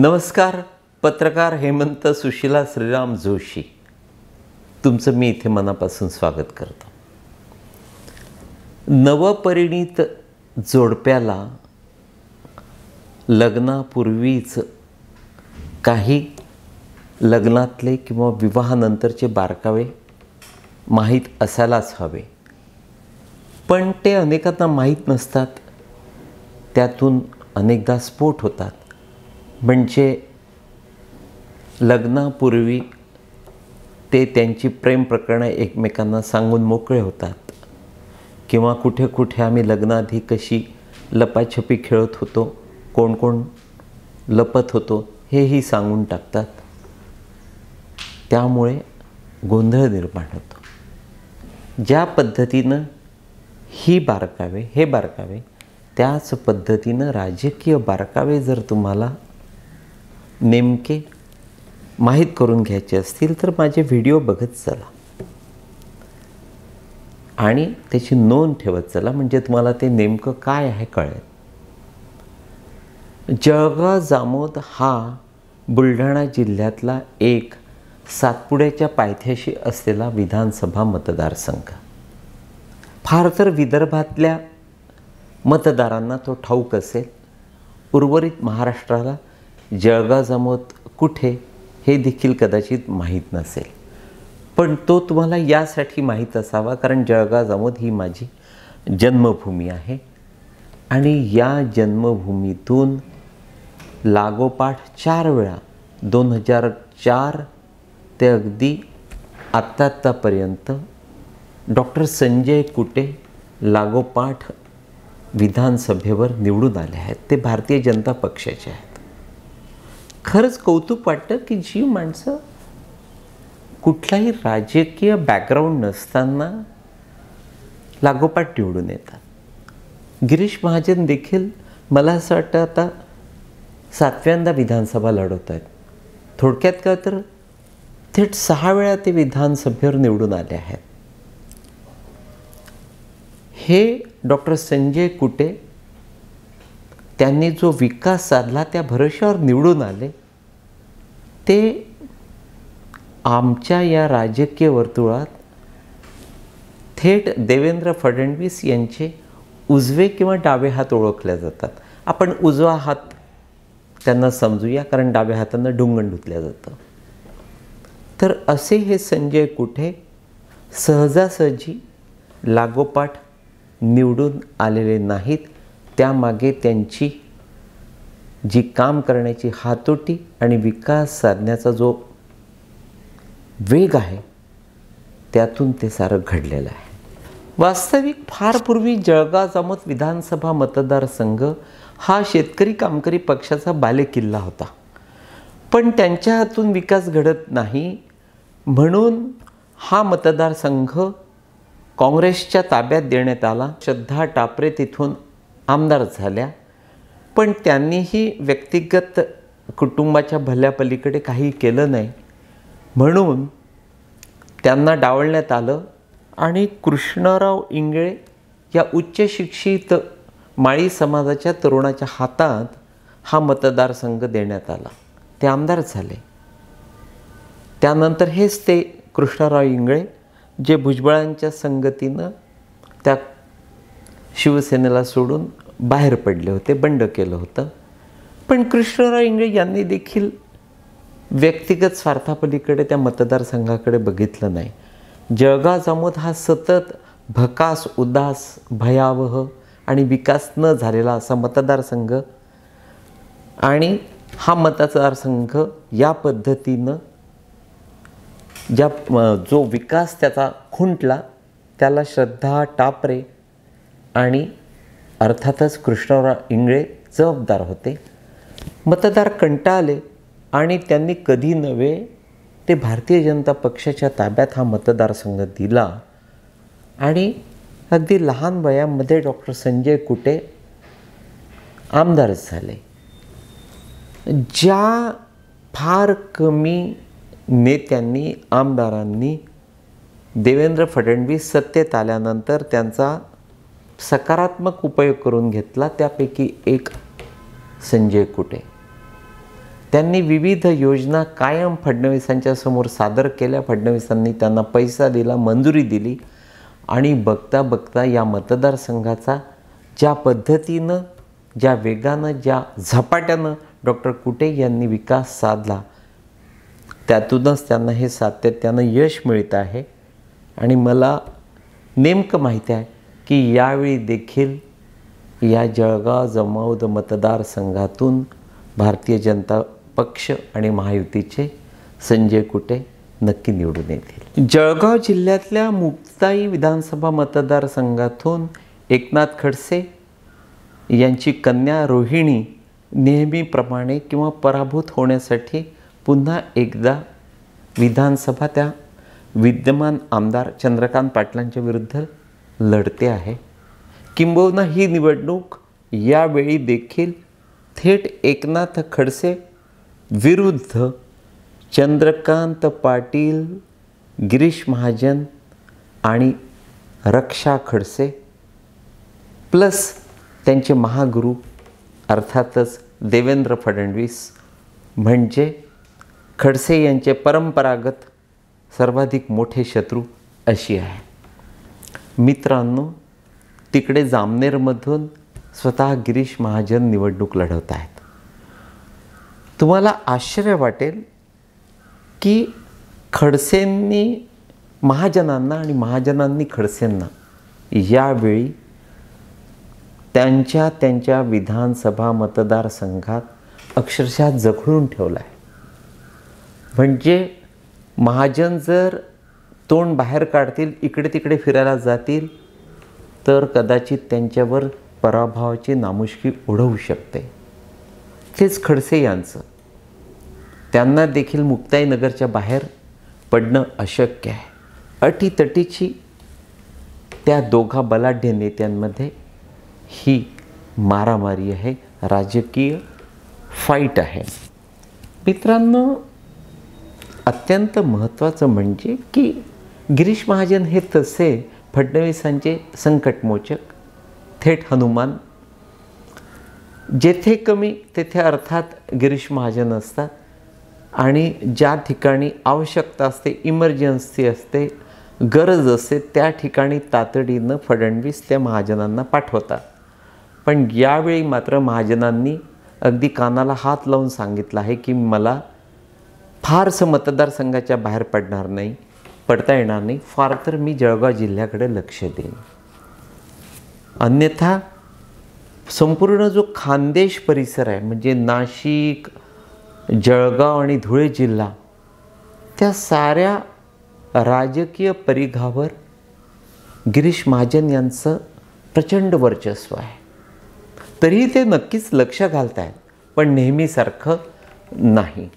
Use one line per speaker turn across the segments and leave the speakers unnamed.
नमस्कार. पत्रकार हेमंत सुशीला श्रीराम जोशी, तुमचं मी इथे मनापासून स्वागत करतो. नवपरिणीत जोडप्याला लग्नापूर्वीच काही लग्नातले किंवा विवाहानंतरचे बारकावे माहीत असायलाच हवे, पण ते अनेकांना माहीत नसतात. त्यातून अनेकदा स्फोट होतात. म्हणजे लग्नापूर्वी ते त्यांची प्रेम प्रकरणं एकमेकांना सांगून मोकळे होतात, किंवा कुठे कुठे आम्ही लग्नाआधी कशी लपाछपी खेळत होतो, कोण कोण लपत होतो हेही सांगून टाकतात. त्यामुळे गोंधळ निर्माण होतो. ज्या पद्धतीनं हे बारकावे त्याच पद्धतीनं राजकीय बारकावे जर तुम्हाला नेमके माहीत करून घ्यायचे असतील तर माझे व्हिडिओ बघत चला आणि त्याची नोंद ठेवत चला, म्हणजे तुम्हाला ते नेमकं काय आहे कळेल. जळगाव जामोद हा बुलढाणा जिल्ह्यातला एक सातपुड्याच्या पायथ्याशी असलेला विधानसभा मतदारसंघ. फार तर विदर्भातल्या मतदारांना तो ठाऊक असेल. उर्वरित महाराष्ट्राला जळगाव जामोद कुठे हे देखील कदाचित माहीत नसेल, पण तो तुम्हाला यासाठी माहीत असावा कारण जळगाव जामोद ही माझी जन्मभूमी आहे आणि या जन्मभूमीतून लागोपाठ 4 वेळा 2004 ते अगदी आत्तापर्यंत डॉक्टर संजय कुटे लागोपाठ विधानसभेवर निवडून आले आहेत. ते भारतीय जनता पक्षाचे आहेत. खरंच कौतुक वाटतं की जी माणसं कुठलाही राजकीय बॅकग्राऊंड नसताना लागोपाठ निवडून येतात. गिरीश महाजन देखील मला असं वाटतं आता 7व्यांदा विधानसभा लढवत आहेत. थोडक्यात काय तर थेट 6 वेळा ते विधानसभेवर निवडून आले आहेत. हे डॉक्टर संजय कुटे त्यांनी जो विकास साधला त्या भरोश्यावर निवडून आले. ते आमच्या या राजकीय वर्तुळात थेट देवेंद्र फडणवीस यांचे उजवे किंवा डावे हात ओळखले जातात. आपण उजवा हात त्यांना समजूया कारण डाव्या हातानं ढुंगण धुतलं जातं. तर असे हे संजय कुटे सहजासहजी लागोपाठ निवडून आलेले नाहीत. त्यामागे त्यांची जी काम करण्याची हातोटी आणि विकास साधण्याचा जो वेग आहे त्यातून ते सारं घडलेलं आहे. वास्तविक फार पूर्वी जळगाव जामोद विधानसभा मतदारसंघ हा शेतकरी कामकरी पक्षाचा बालेकिल्ला होता, पण त्यांच्या हातून विकास घडत नाही म्हणून हा मतदारसंघ काँग्रेसच्या ताब्यात देण्यात आला. श्रद्धा टापरे तिथून आमदार झाल्या, पण त्यांनीही व्यक्तिगत कुटुंबाच्या भल्यापलीकडे काही केलं नाही म्हणून त्यांना डावलण्यात आलं आणि कृष्णराव इंगळे या उच्च शिक्षित माळी समाजाच्या तरुणाच्या हातात हा मतदारसंघ देण्यात आला. ते आमदार झाले. त्यानंतर हेच ते कृष्णराव इंगळे जे भुजबळांच्या संगतीनं त्या शिवसेनेला सोडून बाहेर पडले होते, बंड केलं होतं. पण कृष्णराव इंगळे यांनी देखील व्यक्तिगत स्वार्थापलीकडे त्या मतदारसंघाकडे बघितलं नाही. जळगाव जामोद हा सतत भकास, उदास, भयावह आणि विकास न झालेला असा मतदारसंघ आणि हा मतदारसंघ या पद्धतीनं जो विकास त्याचा खुंटला त्याला श्रद्धा टापरे आणि अर्थातच कृष्णराव इंगळे जबाबदार होते. मतदार कंटाळले आणि त्यांनी कधी नव्हे ते भारतीय जनता पक्षाच्या ताब्यात हा मतदारसंघ दिला आणि अगदी लहान वयामध्ये डॉक्टर संजय कुटे आमदार झाले. ज्या फार कमी नेत्यांनी, आमदारांनी देवेंद्र फडणवीस सत्तेत आल्यानंतर त्यांचा सकारात्मक उपयोग करून घेतला त्यापैकी एक संजय कुटे. त्यांनी विविध योजना कायम फडणवीसांच्या समोर सादर केल्या. फडणवीसांनी त्यांना पैसा दिला, मंजुरी दिली आणि बघता बघता या मतदारसंघाचा ज्या पद्धतीनं, ज्या वेगानं, ज्या झपाट्यानं डॉक्टर कुटे यांनी विकास साधला, त्यातूनच त्यांना हे सातत्यानं यश मिळत आहे. आणि मला नेमकं माहिती आहे की यावेळी देखील या जळगाव जमावद मतदारसंघातून भारतीय जनता पक्ष आणि महायुतीचे संजय कुटे नक्की निवडून येतील. जळगाव जिल्ह्यातल्या मुक्ताई विधानसभा मतदारसंघातून एकनाथ खडसे यांची कन्या रोहिणी नेहमीप्रमाणे किंवा पराभूत होण्यासाठी पुन्हा एकदा विधानसभा त्या विद्यमान आमदार चंद्रकांत पाटलांच्या विरुद्ध लढते आहे. किंबहुना ही निवडणूक यावेळी देखील थेट एकनाथ खडसे विरुद्ध चंद्रकांत पाटील, गिरीश महाजन आणि रक्षा खडसे प्लस त्यांचे महागुरू अर्थातच देवेंद्र फडणवीस म्हणजे खडसे यांचे परंपरागत सर्वाधिक मोठे शत्रू अशी आहे. मित्रांनो, तिकडे जामनेरमधून स्वतः गिरीश महाजन निवडणूक लढवत आहेत. तुम्हाला आश्चर्य वाटेल की खडसेंनी महाजनांना आणि महाजनांनी खडसेंना यावेळी त्यांच्या विधानसभा मतदारसंघात अक्षरशः जखडून ठेवला आहे. म्हणजे महाजन जर तोंड बाहेर काढतील, इकडे तिकडे फिरायला जातील, तर कदाचित त्यांच्यावर पराभवाची नामुष्की ओढवू शकते. तेच खडसे यांचं. त्यांना देखील मुक्ताईनगरच्या बाहेर पडणं अशक्य आहे. अटीतटीची त्या दोघा बलाढ्य नेत्यांमध्ये ही मारामारी आहे, राजकीय फाईट आहे. मित्रांनो, अत्यंत महत्त्वाचं म्हणजे की गिरीश महाजन हे तसे फडणवीसांचे संकटमोचक, थेट हनुमान. जेथे कमी तेथे अर्थात गिरीश महाजन असतात आणि ज्या ठिकाणी आवश्यकता असते, इमर्जन्सी असते, गरज असते, त्या ठिकाणी तातडीनं फडणवीस त्या महाजनांना पाठवतात. पण यावेळी मात्र महाजनांनी अगदी कानाला हात लावून सांगितलं आहे की मला फारसं मतदारसंघाच्या बाहेर पडता येणार नाही, फार तर मी जळगाव जिल्ह्याकडे लक्ष देईन. अन्यथा संपूर्ण जो खानदेश परिसर आहे म्हणजे नाशिक, जळगाव आणि धुळे जिल्हा, त्या साऱ्या राजकीय परिघावर गिरीश महाजन यांचं प्रचंड वर्चस्व आहे. तरीही ते नक्कीच लक्ष घालत आहेत, पण नेहमीसारखं नाही.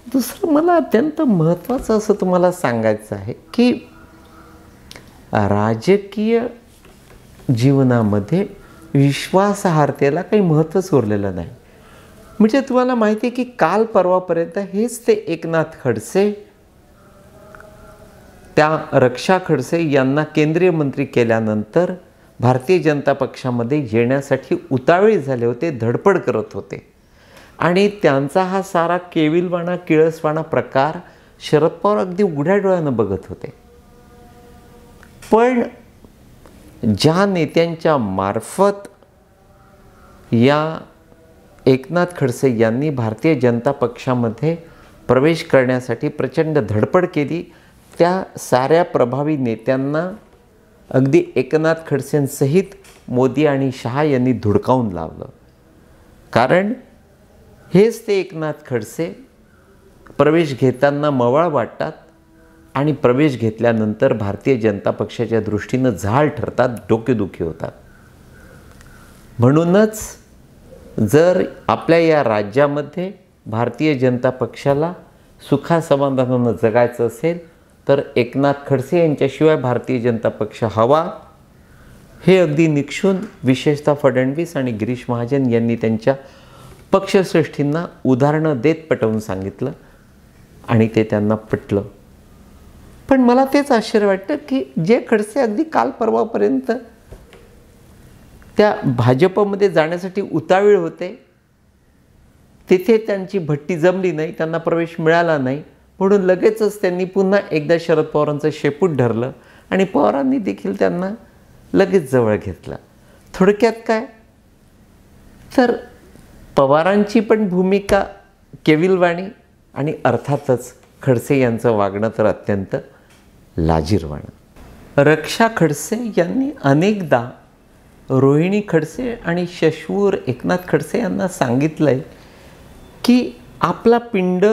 दुसरं मला अत्यंत महत्त्वाचं असं तुम्हाला सांगायचं आहे की राजकीय जीवनामध्ये विश्वासार्हतेला काही महत्त्वच उरलेलं नाही. म्हणजे तुम्हाला माहिती आहे की काल परवापर्यंत हेच ते एकनाथ खडसे त्या रक्षा खडसे यांना केंद्रीय मंत्री केल्यानंतर भारतीय जनता पक्षामध्ये येण्यासाठी उतावळे झाले होते, धडपड करत होते. आणि त्यांचा हा सारा केविलवाणा, किळसवाणा प्रकार शरद पवार अगदी उघड्या डोळ्यानं बघत होते. पण ज्या नेत्यांच्या मार्फत या एकनाथ खडसे यांनी भारतीय जनता पक्षामध्ये प्रवेश करण्यासाठी प्रचंड धडपड केली, त्या साऱ्या प्रभावी नेत्यांना अगदी एकनाथ खडसेंसहित मोदी आणि शहा यांनी धुडकावून लावलं. कारण हेच ते एकनाथ खडसे प्रवेश घेताना मवाळ वाटतात आणि प्रवेश घेतल्यानंतर भारतीय जनता पक्षाच्या दृष्टीनं झाळ ठरतात, डोकेदुखी होतात. म्हणूनच जर आपल्या या राज्यामध्ये भारतीय जनता पक्षाला सुखासमाधानानं जगायचं असेल तर एकनाथ खडसे यांच्याशिवाय भारतीय जनता पक्ष हवा, हे अगदी निक्षून विशेषतः फडणवीस आणि गिरीश महाजन यांनी त्यांच्या पक्षश्रेष्ठींना उदाहरणं देत पटवून सांगितलं आणि ते त्यांना पटलं. पण मला तेच आश्चर्य वाटतं की जे खडसे अगदी काल परवापर्यंत त्या भाजपमध्ये जाण्यासाठी उतावीळ होते, तिथे त्यांची भट्टी जमली नाही, त्यांना प्रवेश मिळाला नाही, म्हणून लगेचच त्यांनी पुन्हा एकदा शरद पवारांचं शेपूट धरलं आणि पवारांनी देखील त्यांना लगेच जवळ घेतलं. थोडक्यात काय तर पवारांची पण भूमिका केविलवाणी आणि अर्थातच खडसे यांचं वागणं तर अत्यंत लाजिरवाणं. रक्षा खडसे यांनी अनेकदा रोहिणी खडसे आणि शशवूर एकनाथ खडसे यांना सांगितलं आहे की आपला पिंड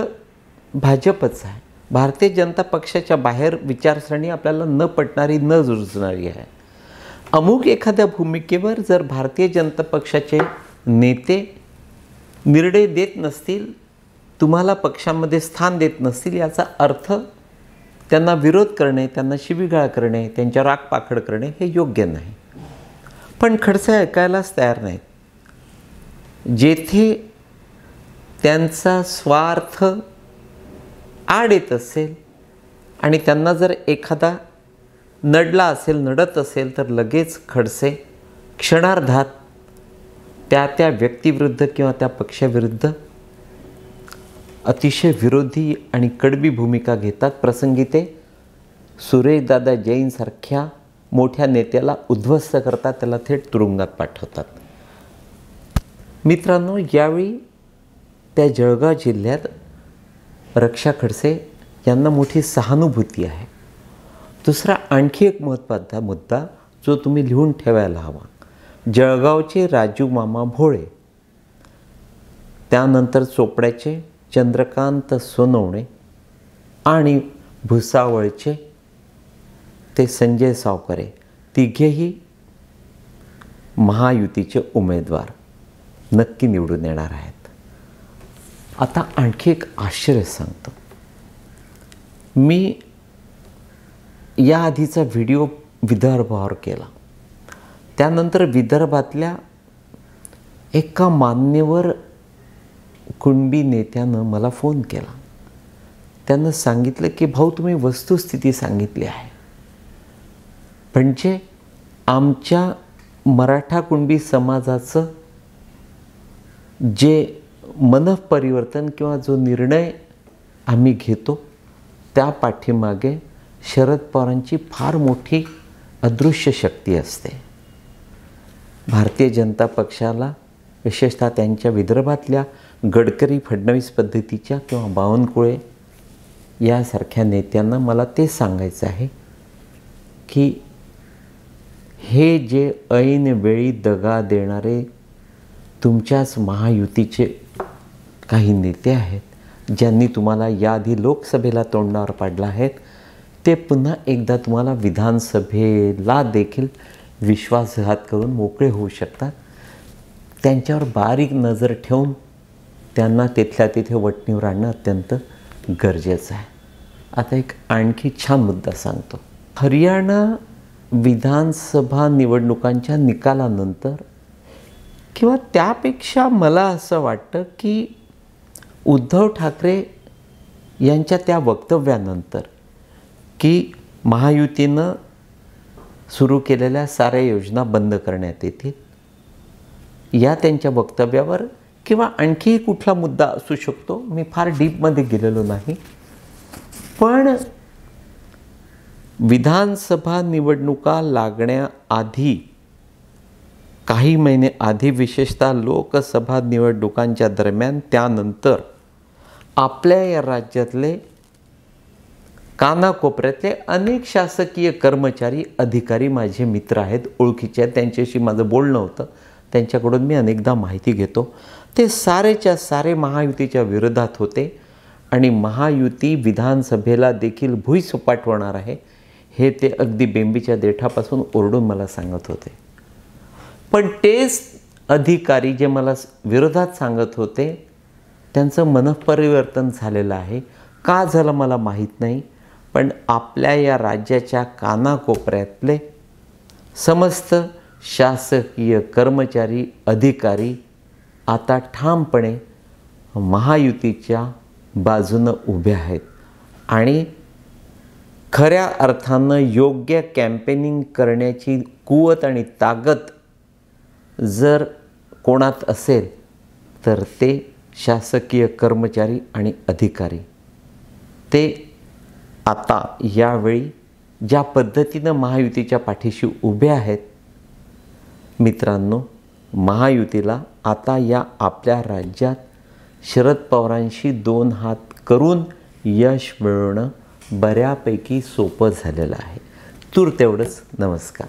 भाजपच आहे, भारतीय जनता पक्षाच्या बाहेर विचारसरणी आपल्याला न पटणारी न रुजणारी आहे. अमुक एखाद्या भूमिकेवर जर भारतीय जनता पक्षाचे नेते निर्णय देत नसतील, तुम्हाला पक्षामध्ये स्थान देत नसतील, याचा अर्थ त्यांना विरोध करणे, त्यांना शिवीगाळ करणे, त्यांच्या रागपाखड करणे हे योग्य नाही. पण खडसे ऐकायलाच तयार नाहीत. जेथे त्यांचा स्वार्थ आड येत असेल आणि त्यांना जर एखादा नडला असेल, नडत असेल, तर लगेच खडसे क्षणार्धात त्या व्यक्तीविरुद्ध किंवा त्या पक्षाविरुद्ध अतिशय विरोधी आणि कडवी भूमिका घेतात. प्रसंगी ते सुरेशदादा जैनसारख्या मोठ्या नेत्याला उद्ध्वस्त करतात, त्याला थेट तुरुंगात पाठवतात. मित्रांनो, यावेळी त्या जळगाव जिल्ह्यात रक्षा खडसे यांना मोठी सहानुभूती आहे. दुसरा आणखी एक महत्त्वाचा मुद्दा जो तुम्ही लिहून ठेवायला हवा, जळगावचे राजू मामा भोळे, त्यानंतर चोपड्याचे चंद्रकांत सोनवणे आणि भुसावळचे ते संजय सावकरे, तिघेही महायुतीचे उमेदवार नक्की निवडून येणार आहेत. आता आणखी एक आश्चर्य सांगतो. मी याआधीचा व्हिडिओ विदर्भावर केला, त्यानंतर विदर्भातल्या एका मान्यवर कुणबी नेत्यानं मला फोन केला. त्यानं सांगितलं की भाऊ, तुम्ही वस्तुस्थिती सांगितली आहे, म्हणजे आमच्या मराठा कुणबी समाजाचं जे मनःपरिवर्तन किंवा जो निर्णय आम्ही घेतो त्या पाठीमागे शरद पवारांची फार मोठी अदृश्य शक्ती असते. भारतीय जनता पक्षाला, विशेषतः त्यांच्या विदर्भातल्या गडकरी फडणवीस पद्धतीच्या किंवा बावनकुळे यासारख्या नेत्यांना मला ते सांगायचं आहे की हे जे ऐन वेळी दगा देणारे तुमच्याच महायुतीचे काही नेते आहेत, ज्यांनी तुम्हाला याआधी लोकसभेला तोंडावर पाडलं आहेत, ते पुन्हा एकदा तुम्हाला विधानसभेला देखील विश्वासघात करून मोकळे होऊ शकतात. त्यांच्यावर बारीक नजर ठेवून त्यांना तिथल्या तिथे वटणीवर आणणं अत्यंत गरजेचं आहे. आता एक आणखी छान मुद्दा सांगतो. हरियाणा विधानसभा निवडणुकांच्या निकालानंतर किंवा त्यापेक्षा मला असं वाटतं की उद्धव ठाकरे यांच्या त्या वक्तव्यानंतर की महायुतीनं सुरू केलेल्या साऱ्या योजना बंद करण्यात येतील, या त्यांच्या वक्तव्यावर किंवा आणखी कुठला मुद्दा असू शकतो, मी फार डीपमध्ये गेलेलो नाही, पण विधानसभा निवडणुका लागण्याआधी काही महिने आधी, विशेषतः लोकसभा निवडणुकांच्या दरम्यान, त्यानंतर आपल्या या राज्यातले कानाकोपऱ्यातले अनेक शासकीय कर्मचारी, अधिकारी माझे मित्र आहेत, ओळखीचे आहेत, त्यांच्याशी माझं बोलणं होतं, त्यांच्याकडून मी अनेकदा माहिती घेतो. ते सारेच्या सारे महायुतीच्या विरोधात होते आणि महायुती विधानसभेला देखील भुईसपाट होणार आहे हे ते अगदी बेंबीच्या देठापासून ओरडून मला सांगत होते. पण तेच अधिकारी जे मला विरोधात सांगत होते त्यांचं मनःपरिवर्तन झालेलं आहे. का झालं मला माहीत नाही, पण आपल्या या राज्याच्या कानाकोपऱ्यातले समस्त शासकीय कर्मचारी, अधिकारी आता ठामपणे महायुतीच्या बाजूनं उभे आहेत आणि खऱ्या अर्थानं योग्य कॅम्पेनिंग करण्याची कुवत आणि ताकद जर कोणात असेल तर ते शासकीय कर्मचारी आणि अधिकारी ते आता यावेळी ज्या पद्धतीनं महायुतीच्या पाठीशी उभे आहेत, मित्रांनो, महायुतीला आता या आपल्या राज्यात शरद पवारांशी 2 हात करून यश मिळवणं बऱ्यापैकी सोपं झालेलं आहे. तूर्त एवढंच. नमस्कार.